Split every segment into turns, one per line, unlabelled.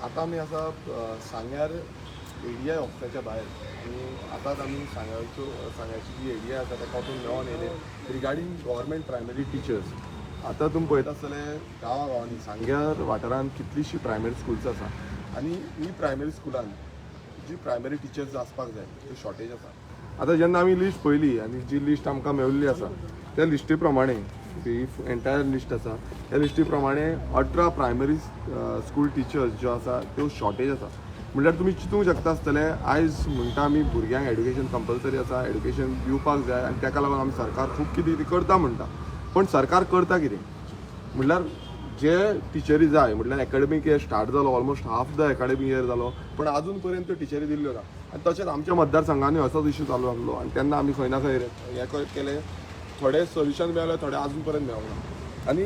आता आमी आसा सांग्यार एडीआय ऑफिसाच्या भायर आनी आतांच आमी सांग्याची जी एडीआय आसा ताका वचून मेळोन येयले रिगार्डींग गव्हर्मेंट प्रायमरी टिचर्स. आतां तुमी पळयता आसतले गांवांनी सांग्यार वाठारांत कितलींशीं प्रायमरी स्कुल्स आसा आनी ही प्रायमरी स्कुलान जी प्रायमरी टिचर्स आसपाक जाय ती शॉर्टेज आसा. आतां जेन्ना आमी लिस्ट पळयली आनी जी लिस्ट आमकां मेळिल्ली आसा त्या लिस्टी प्रमाणे ही एंटायर लिस्ट आसा त्या लिस्टी प्रमाणे 18 प्रायमरी स्कूल टिचर्स ज्यो आसा त्यो शॉर्टेज आसा. म्हणल्यार तुमी चिंतूंक शकता आसतले आयज म्हणटा आमी भुरग्यांक एड्युकेशन कंपल्सरी आसा, एड्युकेशन दिवपाक जाय आनी ताका लागून आमी सरकार खूब कितें करता म्हणटा. पण सरकार करता कितें म्हणल्यार जे टिचरी जाय म्हटल्यार एकाडेमीक इयर स्टार्ट जालो, almost half the academic year जालो पण अजून पर्यंत टिचरी दिल्ल्यो ना. आनी तशेंच आमच्या मतदारसंघांनी असोच इश्यू चालू आसलो आनी तेन्ना आमी खंय ना खंय हें केलें, थोडे सोल्युशन मेळ्ळे, थोडे अजून पर्यंत मेळूंक ना. आनी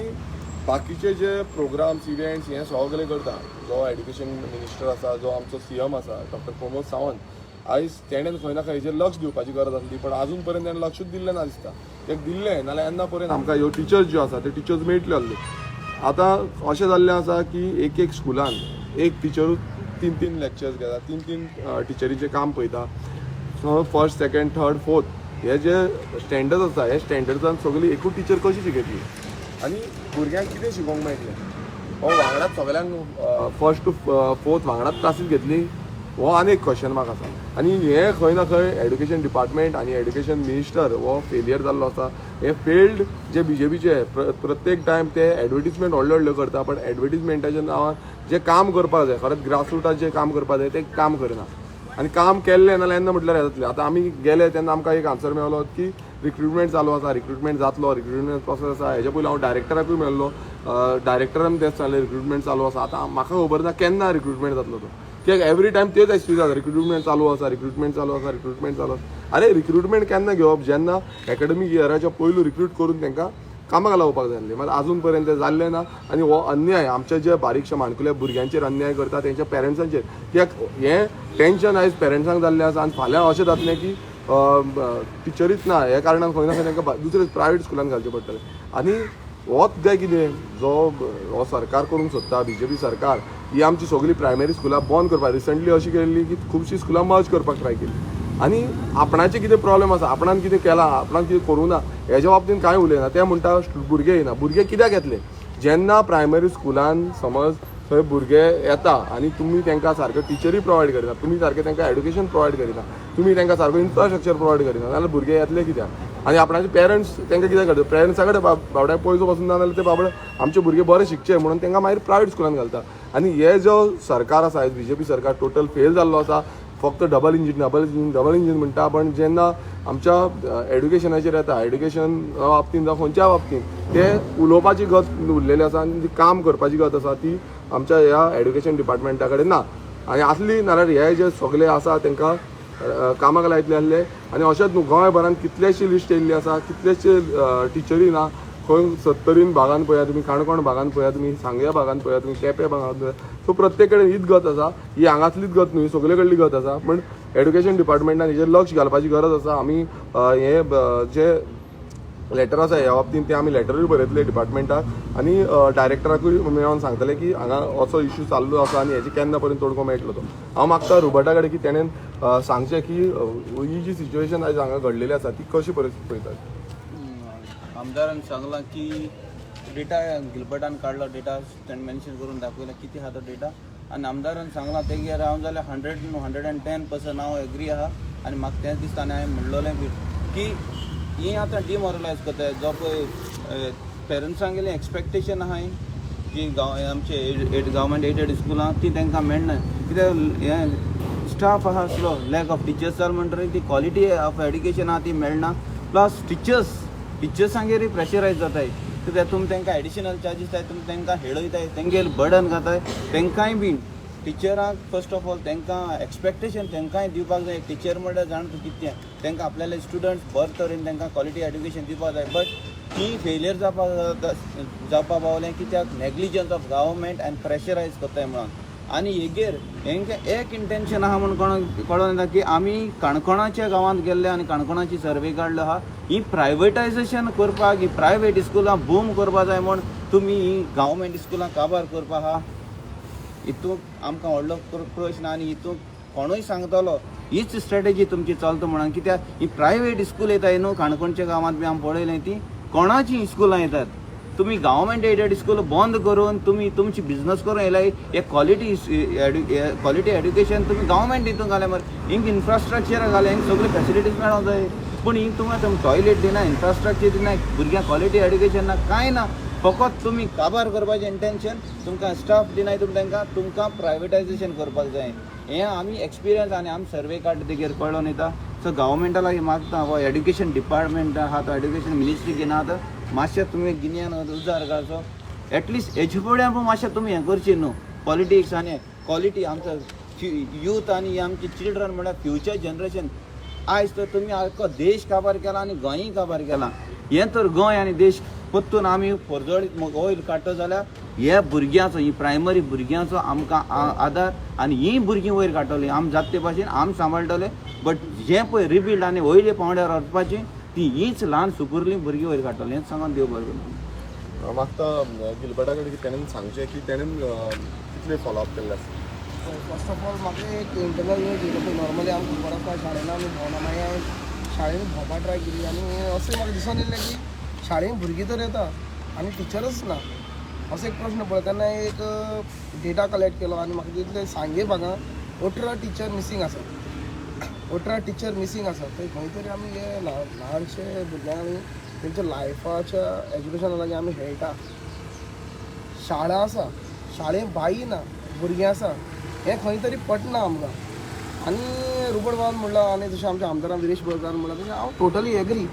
बाकीचे जे प्रोग्राम्स इव्हेंट्स हे सगळे करता जो एड्युकेशन मिनिस्टर आसा, जो आमचो सीएम आसा डॉक्टर प्रमोद सावंत, आयज तेणें खंय ना खंय लक्ष दिवपाची गरज आसली पण अजून पर्यंत ताणें लक्षूच दिल्लें ना दिसता. तें दिल्लें नाल्यार येन्ना पर्यंत आमकां ह्यो टिचर्स ज्यो आसा त्यो टिचर्स मेळटल्यो आसल्यो. आतां अशें जाल्लें आसा की एक स्कुलान एक टिचरूच 3 लेक्चर्स घेता, 3 टिचरीचें काम पळयता. फर्स्ट, सेकंड, थर्ड, फोर्थ हे जे स्टँडर्ड्स आसा हे स्टँडर्ड्सान सगळी एकूच टिचर कशी शिकयतली आनी भुरग्यांक कितें शिकोवंक मेळटलें. हो वांगडाच सगळ्यांक फर्स्ट टू फोर्थ वांगडाच क्लासीस घेतली हो आनी एक क्वेश्चन मार्क आसा. आनी हे खंय ना खंय एड्युकेशन डिपार्टमेंट आनी एड्युकेशन मिनिस्टर हो फेलियर जाल्लो आसा. हे फेल्ड जे बीजेपीचे प्रत्येक टायम ते एडवर्टिजमेंट व्हडल्यो करता पण एडवर्टिजमेंटाच्या नांवान जे काम करपाक जाय खरेंच ग्रासरूटार जे काम करपाक जाय ते काम करना. आनी काम केल्लें नाल्यार येन्ना म्हटल्यार येतलें. आतां आमी गेले तेन्ना आमकां एक आन्सर मेळ्ळो की रिक्रुटमेंट चालू आसा, रिक्रुटमेंट जातलो, रिक्रुटमेंट प्रोसेस आसा. हेज्या पयलीं हांव डायरेक्टराकूय मेळ्ळो, डायरेक्टरान तेच सांगलें रिक्रुटमेंट चालू आसा. आतां म्हाका खबर ना केन्ना रिक्रुटमेंट जातलो तो, कित्याक एवरी टायम तेच एक्सक्यूज आसा रिक्रुटमेंट चालू आसा, रिक्रुटमेंट चालू आसा, रिक्रुटमेंट चालू आसा. अरे रिक्रुटमेंट केन्ना घेवप जेन्ना एकाडेमीक इयराच्या पयलू रिक्रूट करून तांकां कामाक लावपाक जाय आसलें. मात अजून पर्यंत जाल्लें ना. आनी हो अन्याय आमच्या जे बारीकशे माणकुल्या भुरग्यांचेर अन्याय करता तेंच्या पेरंट्सांचेर, कित्याक हें टेंशन आयज पेरंट्सांक जाल्लें आसा आनी फाल्यां अशें जातलें की टिचरीच ना हे कारणान खंय ना खंय तांकां दुसरे प्रायवेट स्कुलान घालचें पडटलें. आनी होच जाय कितें जो हो सरकार करूंक सोदता बीजेपी सरकार, ही आमची सगळी प्रायमरी स्कुलां बंद करपाक रिसंटली अशी केल्ली की खुबशीं स्कुलां मर्ज करपाक ट्राय केली. आनी आपणाचें कितें प्रॉब्लेम आसा, आपणान कितें केलां, आपणान कितें करूं ना हेज्या बाबतींत कांय उलयना. ते म्हणटा भुरगे येना. भुरगे कित्याक येतले जेन्ना प्रायमरी स्कुलान समज थंय भुरगे येता आनी तुमी तांकां सारको टिचरी प्रोवायड करिना, तुमी सारकें तांकां एड्युकेशन प्रोवायड करिना, तुमी तांकां सारको इन्फ्रास्ट्रक्चर प्रोवायड करिना जाल्यार भुरगे येतले कित्याक. आनी आपणाचे पेरंट्स तांकां कितें करता, पेरंट्सा कडेन बाबड्याक पयसो पासून ना जाल्यार ते बाबडे आमचे भुरगे बरे शिकचे म्हणून तांकां मागीर प्रायवेट स्कुलान घालता. आनी हे जो सरकार आसा बीजेपी सरकार टोटल फेल जाल्लो आसा. फक्त डबल इंजीन म्हणटा पण जेन्ना आमच्या एड्युकेशनाचेर येता, एड्युकेशन बाबतींत जावं खंयच्या बाबतींत ते उलोवपाची गत उरलेली आसा आनी काम करपाची गत आसा ती आमच्या ह्या एड्युकेशन डिपार्टमेंटा कडेन ना. आनी आसली नाल्यार हे जे सगळे आसा तांकां कामाक लायतले आसले. आनी अशेंच न्हू गोंयभरांत कितलेशे लिस्ट येयल्ली आसा, कितलेशे टिचरी ना. खंय 70 भागान पळया तुमी, काणकोण भागान पळया तुमी, सांग्या भागान पळया तुमी, केपें भागान पळया. सो प्रत्येक कडेन हीच गत आसा. ही हांगातलीच गत न्हू, ही सगळे कडली गत आसा. पण एड्युकेशन डिपार्टमेंटान हेजेर लक्ष घालपाची गरज आसा. आमी हे जे लेटर आसा ह्या बाबतींत ते आमी लेटरूय बरयतले डिपार्टमेंटाक आनी डायरेक्टराकूय मेळोन सांगतले की हांगा असो इश्यू चालू आसा आनी हेजे केन्ना पर्यंत तोडगो मेळटलो तो. हांव मागता रुबटा कडेन की तेणेन सांगचें की ही जी सिच्युएशन आयज हांगा घडलेली आसा ती कशी परिस्थिती पळयतात.
आमदारान सांगलां की डेटा गिलबर्टान काडलो, डेटा ताणें मेन्शन करून दाखयला किती आहा तो डेटा. आनी आमदारान सांगलां तेगेर हांव जाल्यार 110% हांव एग्री आहा. आनी म्हाका तेंच दिसता आनी हांवें म्हणलोलें बी की ही आतां डिमोरलायज करता. जो पळय पेरंट्सांक गेली एक्सपेक्टेशन आहाय की आमचे गव्हर्मेंट एडेड स्कुलां ती तांकां मेळना. कित्याक हें स्टाफ आहा स्लो, लॅक ऑफ टिचर्स जाल म्हणटरी ती क्वॉलिटी ऑफ एड्युकेशन आहा ती मेळना. प्लस टिचर्सांगेरूय प्रेशरायज जाताय. कित्याक तुमी तांकां एडिशनल चार्जीस जाय, तुमी तांकां हेडयताय, तेंगेर बर्डन घाताय. तांकांय बीन टिचरांक फर्स्ट ऑफ ऑल तांकां एक्सपेक्टेशन तांकांय दिवपाक जाय. टिचर म्हणल्यार जाण तूं कितें तांकां आपल्याले स्टुडंट्स बरे तरेन तांकां क्वॉलिटी एड्युकेशन दिवपाक जाय. बट ती फेलियर जावपा पावलें कित्याक नेग्लिजन्स ऑफ गव्हर्मेंट आनी प्रेशरायज करताय म्हणून. आनी हेगेर हेंकां एक इंटेंशन आहा म्हणून कळोन येता की आमी काणकोणाच्या गांवांत गेल्ले आनी काणकोणाची सर्वे काडलो आहा. ही प्रायवेटायजेशन करपाक, ही प्रायवेट स्कुलां बूम करपा जाय म्हूण तुमी ही गव्हर्मेंट स्कुलां काबार करपा आहा. हितूंक आमकां व्हडलो प्रश्न आनी हितूंक कोणूय सांगतलो हीच स्ट्रॅटेजी तुमची चलता म्हणून कित्याक ही प्रायवेट स्कूल येताय न्हू काणकोणच्या गांवांत बी आमी पळयलें ती कोणाची स्कुलां येतात तुम्ही गव्हर्मेंट एडेड स्कूल बंद करून तुम्ही तुमची बिझनेस करून येयलाय हे क्वॉलिटी एड्युकेशन तुम्ही गव्हर्मेंट हितून घाल्या मरे हिंग इन्फ्रास्ट्रक्चर घाल्या हिंग सगळे फॅसिलिटीज मेळोंक जाय पूण हिंग तुमी टॉयलेट दिना इन्फ्रास्ट्रक्चर दिना भुरग्यांक क्वॉलिटी एड्युकेशन ना कांय ना फकत तुम्ही काबार करपाचें इंटेंशन तुमकां स्टाफ दिनाय तुमकां प्रायवेटायझेशन करपाक जाय हें आमी एक्सपिरियन्स आनी आमी सर्वे कार्ड तेजेर कळोन येता सो गव्हर्मेंटाला मागता हो एड्युकेशन डिपार्टमेंट आहा तो एड्युकेशन मिनिस्ट्री घेना आतां मातशें तुमी गिन्यान उजार घालचो एटलिस्ट हेजे फुडें पूण मातशें तुमी हें करची न्हू पॉलिटिक्स आनी क्वॉलिटी आमचो यूथ आनी आमचे चिल्ड्रन म्हळ्यार फ्युचर जनरेशन आयज तर तुमी आख्खो देश काबार केला आनी गोंयय काबार केला हें तर गोंय आनी देश परतून आमी परजळीत वयर काडटो जाल्यार ह्या भुरग्यांचो ही प्रायमरी भुरग्यांचो आमकां आदार आनी हीं भुरगीं वयर काडटलीं आमी जाता ते भाशेन आमी सांबाळटले बट जें पळय रिबिल्ड आनी वयले पावंड्यार वचपाची ती हीच ल्हान सुपुरलीं भुरगीं वयर काडटलीं हेंच सांगून देव बरें करूं
मागता गिलबर्टा कडेन ताणें सांगचें की ताणें कितले फॉलोअप केल्ले आसा
फर्स्ट ऑफ ऑल म्हाका एक इंटरनल न्यूज येयलो पळय नॉर्मली आमी खबर आसता शाळेन आमी भोंवना मागीर शाळेन भोंवपा ट्राय केली आनी अशें म्हाका दिसून येयलें की शाळेन भुरगीं तर येता आनी टिचरच ना असो एक प्रश्न पळय तेन्ना एक डेटा कलेक्ट केलो आनी म्हाका दिसलें सांगे भागां 18 टिचर मिसींग आसा 18 टिचर मिसींग आसा थंय खंय तरी आमी हे ल्हानशे भुरग्यांक आमी तेंच्या लायफाच्या एज्युकेशना लागीं आमी खेळटा शाळा आसा शाळेन बाई ना भुरगीं आसा हें खंय तरी पटना आमकां आनी रुबड बाबान म्हणलां आनी जशें आमच्या आमदारान विरेश बोरकार म्हणलां तशें हांव टोटली एग्री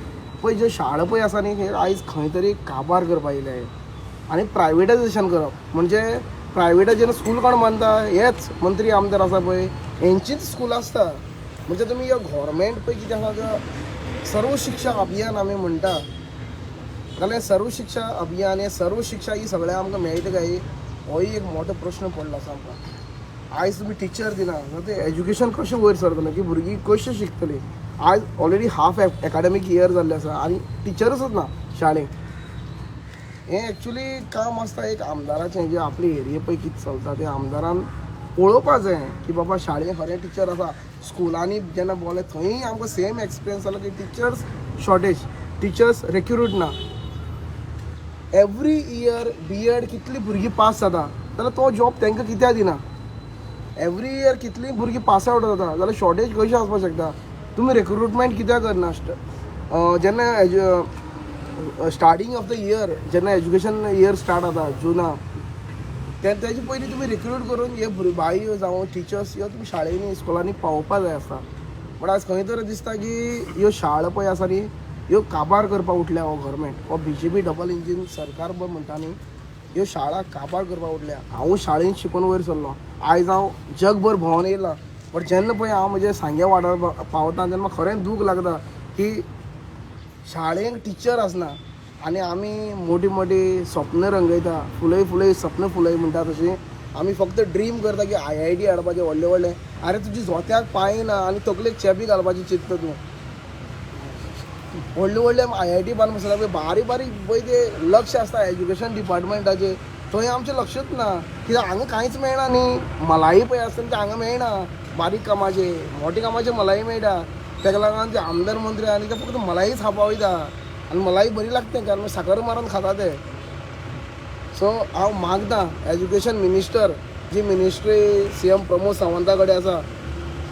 पळय ज्यो शाळा पळय आसा न्ही हें आयज खंय तरी काबार करपा येयले आनी प्रायवेटायझेशन करप म्हणजे प्रायवेटायझेशन स्कूल कोण बांदता हेच मंत्री आमदार आसा पळय हेंचीच स्कूल आसता म्हणजे तुमी ह्यो गव्हर्मेंट पळय कितें आसा सर्व शिक्षा अभियान आमी म्हणटा जाल्यार सर्व शिक्षा अभियान हें सर्व शिक्षा ही सगळ्या आमकां मेळटा काय होय एक मोठो प्रश्न पडलो आसा आमकां आयज तुमी टिचर दिना जाल्यार तें एज्युकेशन कशें वयर सरतलें की भुरगीं कशें शिकतलीं आज ऑलरेडी हाफ एकाडेमीक इयर जाल्लें आसा आनी टिचरच ना शाळेंत हें एक्चुली काम आसता एक आमदाराचें जें आपले एरिये पळय कितें चलता तें आमदारान पळोवपाक जाय की बाबा शाळेंत खरें टिचर आसा स्कुलांनी जेन्ना बोले थंय आमकां सेम एक्सपिरियन्स जालो की टिचर्स शॉर्टेज टिचर्स रिक्रुट ना एवरी इयर B.Ed कितलीं भुरगीं पास जाता जाल्यार तो जॉब तांकां कित्याक दिना एवरी इयर कितलीं भुरगीं पास आवट जाता जाल्यार शॉर्टेज कशें आसपाक शकता तुमी रिक्रुटमेंट कित्याक करना जेन्ना स्टार्टींग ऑफ द इयर जेन्ना एज्युकेशन इयर स्टार्ट जाता जुना तेजे पयलीं तुमी रिक्रूट करून हे बायो जावं टिचर्स ह्यो तुमी शाळेंनी स्कुलांनी पावोवपा जाय आसता बट आज खंय तरी दिसता की ह्यो शाळा पळय आसा न्ही ह्यो काबार करपाक उठल्या हो गव्हर्मेंट हो BJP डबल इंजीन सरकार पळय म्हणटा न्ही ह्यो शाळा काबार करपाक उठल्या हांव शाळेंत शिकून वयर सरलो आयज हांव जगभर भोंवन येयलां बट जेन्ना पळय हांव म्हजे सांग्या वाठार पावता तेन्ना म्हाका खरें दूख लागता की शाळेंत टिचर आसना आनी आमी मोठी मोठी स्वप्न रंगयता फुलय सपन फुलय म्हणटा तशी आमी फक्त ड्रीम करता की IIT हाडपाचें व्हडलें व्हडलें अरे तुजी जोत्याक पांय ना आनी तकलेक चेपी घालपाची चिंतता तूं व्हडले IIT बांदून बसता पळय बारीक पळय ते लक्ष आसता एज्युकेशन डिपार्टमेंटाचेर थंय आमचें लक्षच ना कित्याक हांगा कांयच मेळना न्ही मलाई पळय आसता तें हांगा मेळना बारीक कामाचे मोठे कामाचे मलाई मेळटा तेका लागून ते आमदार मंत्री आनी ते फक्त मलाईच खावपा वयता आनी मलाई बरी लागता कारण साकर मारून खाता ते सो हांव मागता एज्युकेशन मिनिस्टर जी मिनिस्ट्री CM प्रमोद सावंता कडेन आसा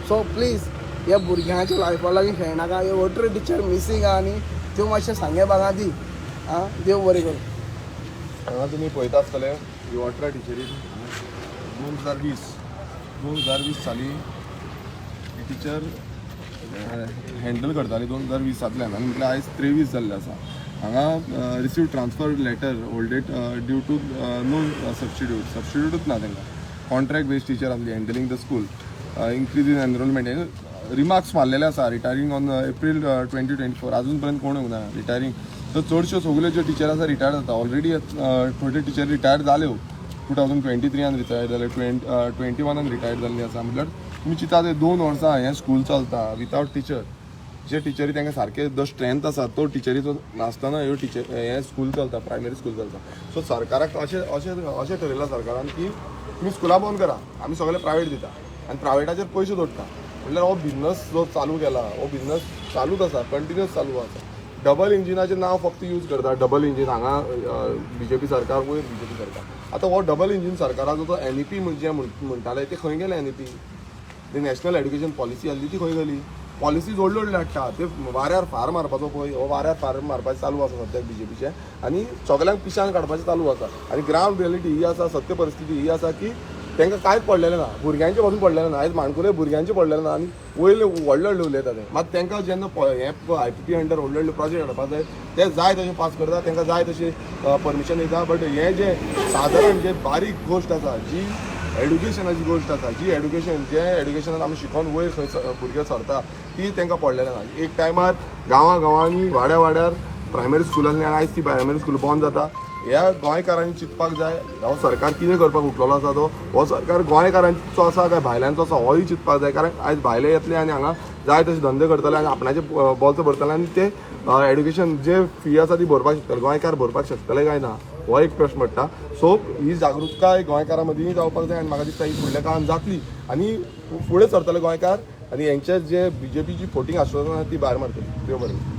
सो प्लीज ह्या भुरग्यांच्या लायफा लागीं खेळनाका ह्यो 18 टिचर मिसींग आहा न्ही त्यो मातशें सांगे भागां दी आं देव बरें करूं
हांगा तुमी पळयता आसतले ह्यो 18 टिचरी 2020 साली टिचर हँडल करताली 2020 आनी म्हटल्यार आयज 23 जाल्ले आसा हांगा receive transfer letter holded due to no सबस्टिट्यूटूच ना तांकां कॉन्ट्रॅक्ट बेस्ड टिचर आसली handling the school increase in enrolment remarks मारलेले आसा रिटायरींग ऑन एप्रील 2024 अजून पर्यंत कोण येवंक ना रिटायरींग तर चडश्यो सगल्यो ज्यो टिचर आसा रिटायर जाता ऑलरेडी थोडे टिचर रिटायर जाल्यो 2023 रिटायर जाले 21 रिटायर जाल्ली आसा म्हटल्यार तुमी चिंता ते 2 वर्सां हें स्कूल चलता विथआवट टिचर जे टिचरी तांकां सारके जो स्ट्रेंथ आसा तो टिचरीचो नासतना ह्यो टिचर हें स्कूल चलता, प्रायमरी स्कूल चलता. सो सरकाराक अशें ठरयलां सरकारान की तुमी स्कुलां बंद करा, आमी सगळे प्रायवेट दिता आनी प्रायवेटाचेर पयशे जोडटा. म्हणल्यार हो बिझनस जो चालू केला हो बिझनस चालूच आसा, कंटिन्युअस चालू आसा. डबल इंजिनाचें नांव फक्त यूज करता, डबल इंजीन हांगा BJP सरकार वयर BJP सरकार. आतां हो डबल इंजीन सरकाराचो तो NEP जे म्हणटाले ते खंय गेले NEP? ती नॅशनल एड्युकेशन पॉलिसी आसली ती खंय गेली? पॉलिसीज व्हडल्यो व्हडल्यो हाडटा ते वाऱ्यार फार मारपाचो पळय हो वाऱ्यार फार मारपाचें चालू आसा सद्याक BJPचें आनी सगळ्यांक पिशान काडपाचें चालू आसा. आनी ग्रावंड रियलिटी ही आसा, सत्य परिस्थिती ही आसा की तांकां कांयच पडलेलें ना, भुरग्यांचें पासून पडलेलें ना. आयज माणकुले भुरग्यांचें पडलेलें ना आनी वयले व्हडले व्हडले उलयता ते. मात तांकां जेन्ना हे IPP अंडर व्हडले व्हडले प्रोजेक्ट हाडपाक जाय ते जाय तशें पास करता, तांकां जाय तशें परमिशन दिता. बट हें जे सादारण जे बारीक गोश्ट आसा जी एड्युकेशनाची गोश्ट आसा, जी एड्युकेशनान आमी शिकोवन वयर खंय भुरगे सरता ती तांकां पडलेलें ना. एक टायमार गांवांनी वाड्यार प्रायमरी स्कूल आसली आनी आयज ती प्रायमरी स्कूल बंद जाता. ह्या गोंयकारांनी चिंतपाक जाय हो सरकार कितें करपाक उठलेलो आसा तो. हो सरकार गोंयकारांचो आसा काय भायल्यांचो आसा होय चिंतपाक जाय. कारण आयज भायले येतले आनी हांगा जाय तशे धंदे करतले आनी आपणाचे बोल्स भरतले आनी ते एड्युकेशन जे फी आसा ती भरपाक शकतले, गोंयकार भरपाक शकतले काय ना हो एक प्रश्न पडटा. सो ही जागृताय गोंयकारां मदीं जावपाक जाय आनी म्हाका दिसता ही फुडल्या काळान जातली आनी फुडें सरतले गोंयकार आनी हेंचे जे BJPची फोटींग आसतना ती भायर मारतली. देव बरें.